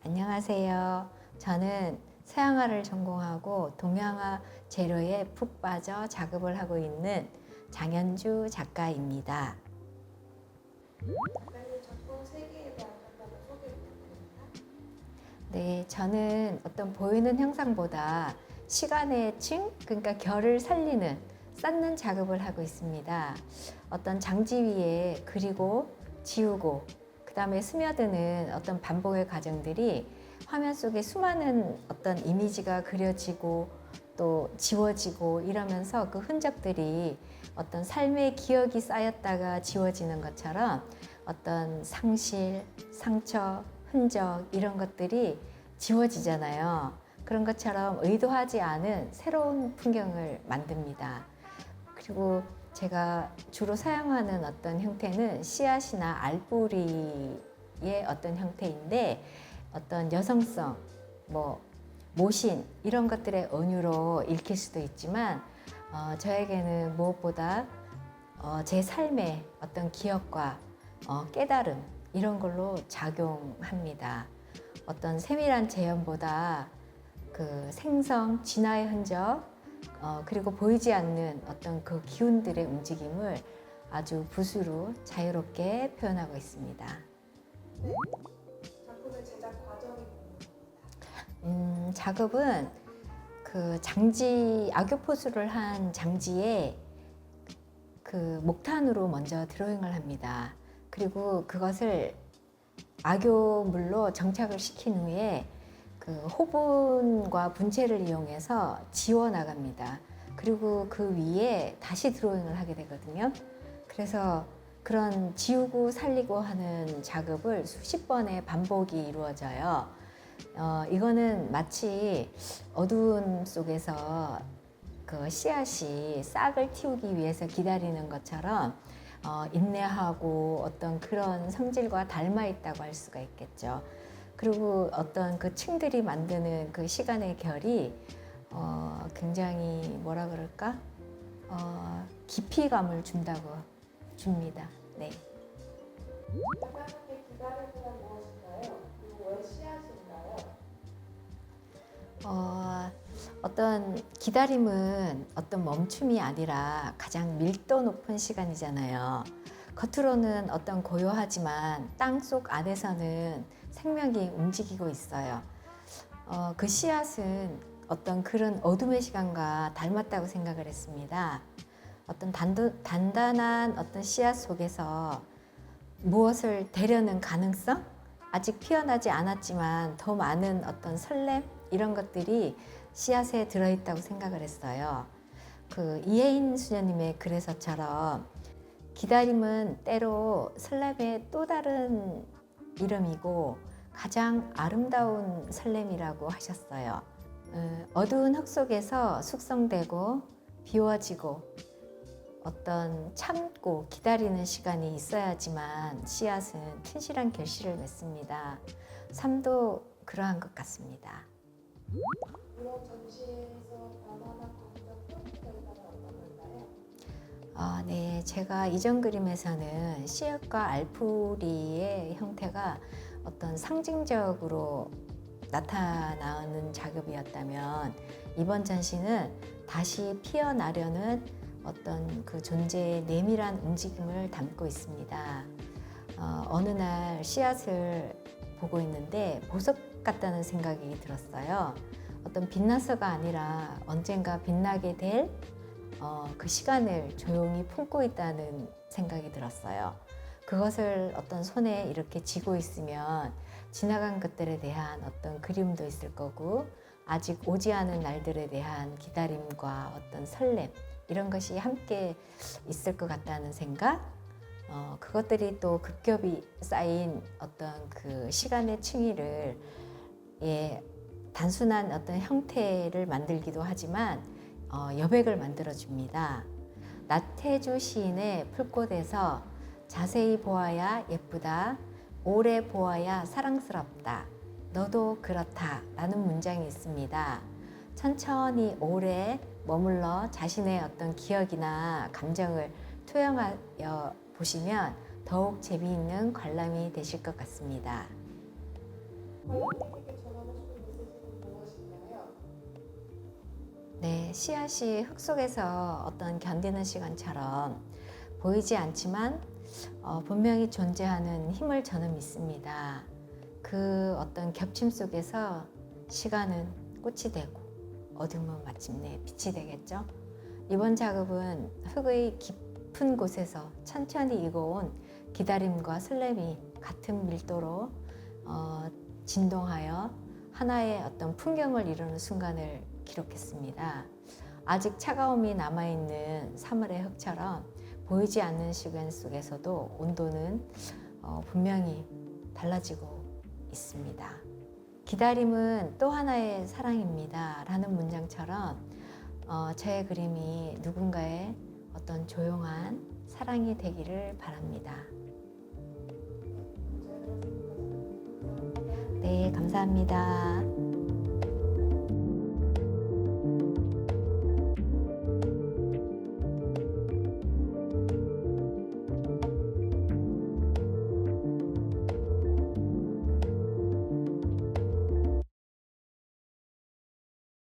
안녕하세요. 저는 서양화를 전공하고 동양화 재료에 푹 빠져 작업을 하고 있는 장현주 작가입니다. 작가님 작품 3개에 대한 간단한 소개 부탁드립니다. 네, 저는 어떤 보이는 형상보다 시간의 층, 그러니까 결을 살리는, 쌓는 작업을 하고 있습니다. 어떤 장지 위에 그리고 지우고 그 다음에 스며드는 어떤 반복의 과정들이 화면 속에 수많은 어떤 이미지가 그려지고 또 지워지고 이러면서 그 흔적들이 어떤 삶의 기억이 쌓였다가 지워지는 것처럼 어떤 상실, 상처, 흔적 이런 것들이 지워지잖아요. 그런 것처럼 의도하지 않은 새로운 풍경을 만듭니다. 그리고 제가 주로 사용하는 어떤 형태는 씨앗이나 알뿌리의 어떤 형태인데 어떤 여성성, 모신 이런 것들의 은유로 읽힐 수도 있지만 저에게는 무엇보다 제 삶의 어떤 기억과 깨달음 이런 걸로 작용합니다. 어떤 세밀한 재현보다 그 생성, 진화의 흔적 그리고 보이지 않는 어떤 그 기운들의 움직임을 아주 붓으로 자유롭게 표현하고 있습니다. 네. 작품의 제작 과정이 궁금합니다. 작업은 그 장지, 악교포수를 한 장지에 그 목탄으로 먼저 드로잉을 합니다. 그리고 그것을 악교물로 정착을 시킨 후에 그 호분과 분체를 이용해서 지워 나갑니다. 그리고 그 위에 다시 드로잉을 하게 되거든요. 그래서 그런 지우고 살리고 하는 작업을 수십 번의 반복이 이루어져요. 이거는 마치 어두움 속에서 그 씨앗이 싹을 틔우기 위해서 기다리는 것처럼 인내하고 어떤 그런 성질과 닮아 있다고 할 수가 있겠죠. 그리고 어떤 그 층들이 만드는 그 시간의 결이 굉장히 뭐라 그럴까? 깊이감을 줍니다. 네. 작가님의 기다림이란 무엇인가요? 그리고 왜 씨앗인가요? 어떤 기다림은 어떤 멈춤이 아니라 가장 밀도 높은 시간이잖아요. 겉으로는 어떤 고요하지만 땅속 안에서는 생명이 움직이고 있어요. 그 씨앗은 어떤 그런 어둠의 시간과 닮았다고 생각을 했습니다. 어떤 단단한 어떤 씨앗 속에서 무엇을 되려는 가능성? 아직 피어나지 않았지만 더 많은 어떤 설렘? 이런 것들이 씨앗에 들어있다고 생각을 했어요. 그 이혜인 수녀님의 글에서처럼 기다림은 때로 설렘의 또 다른 이름이고 가장 아름다운 설렘이라고 하셨어요. 어두운 흙 속에서 숙성되고 비워지고 어떤 참고 기다리는 시간이 있어야지만 씨앗은 튼실한 결실을 맺습니다. 삶도 그러한 것 같습니다. 이런 전시에서 변화나 감정 포인트 결과는 어떤 걸까요? 네, 제가 이전 그림에서는 씨앗과 알뿌리의 형태가 어떤 상징적으로 나타나는 작업이었다면 이번 전시는 다시 피어나려는 어떤 그 존재의 내밀한 움직임을 담고 있습니다. 어느 날 씨앗을 보고 있는데 보석 같다는 생각이 들었어요. 어떤 빛나서가 아니라 언젠가 빛나게 될 그 시간을 조용히 품고 있다는 생각이 들었어요. 그것을 어떤 손에 이렇게 쥐고 있으면 지나간 것들에 대한 어떤 그리움도 있을 거고 아직 오지 않은 날들에 대한 기다림과 어떤 설렘 이런 것이 함께 있을 것 같다는 생각 그것들이 또 급겹이 쌓인 어떤 그 시간의 층위를 단순한 어떤 형태를 만들기도 하지만 여백을 만들어 줍니다. 나태주 시인의 풀꽃에서 자세히 보아야 예쁘다. 오래 보아야 사랑스럽다. 너도 그렇다. 라는 문장이 있습니다. 천천히 오래 머물러 자신의 어떤 기억이나 감정을 투영하여 보시면 더욱 재미있는 관람이 되실 것 같습니다. 관람객에게 전하고 싶은 메시지는 무엇인가요? 네, 씨앗이 흙 속에서 어떤 견디는 시간처럼 보이지 않지만 분명히 존재하는 힘을 저는 믿습니다. 그 어떤 겹침 속에서 시간은 꽃이 되고 어둠은 마침내 빛이 되겠죠. 이번 작업은 흙의 깊은 곳에서 천천히 익어온 기다림과 설렘이 같은 밀도로 진동하여 하나의 어떤 풍경을 이루는 순간을 기록했습니다. 아직 차가움이 남아있는 3월의 흙처럼 보이지 않는 시간 속에서도 온도는 분명히 달라지고 있습니다. 기다림은 또 하나의 사랑입니다. 라는 문장처럼 제 그림이 누군가의 어떤 조용한 사랑이 되기를 바랍니다. 네, 감사합니다.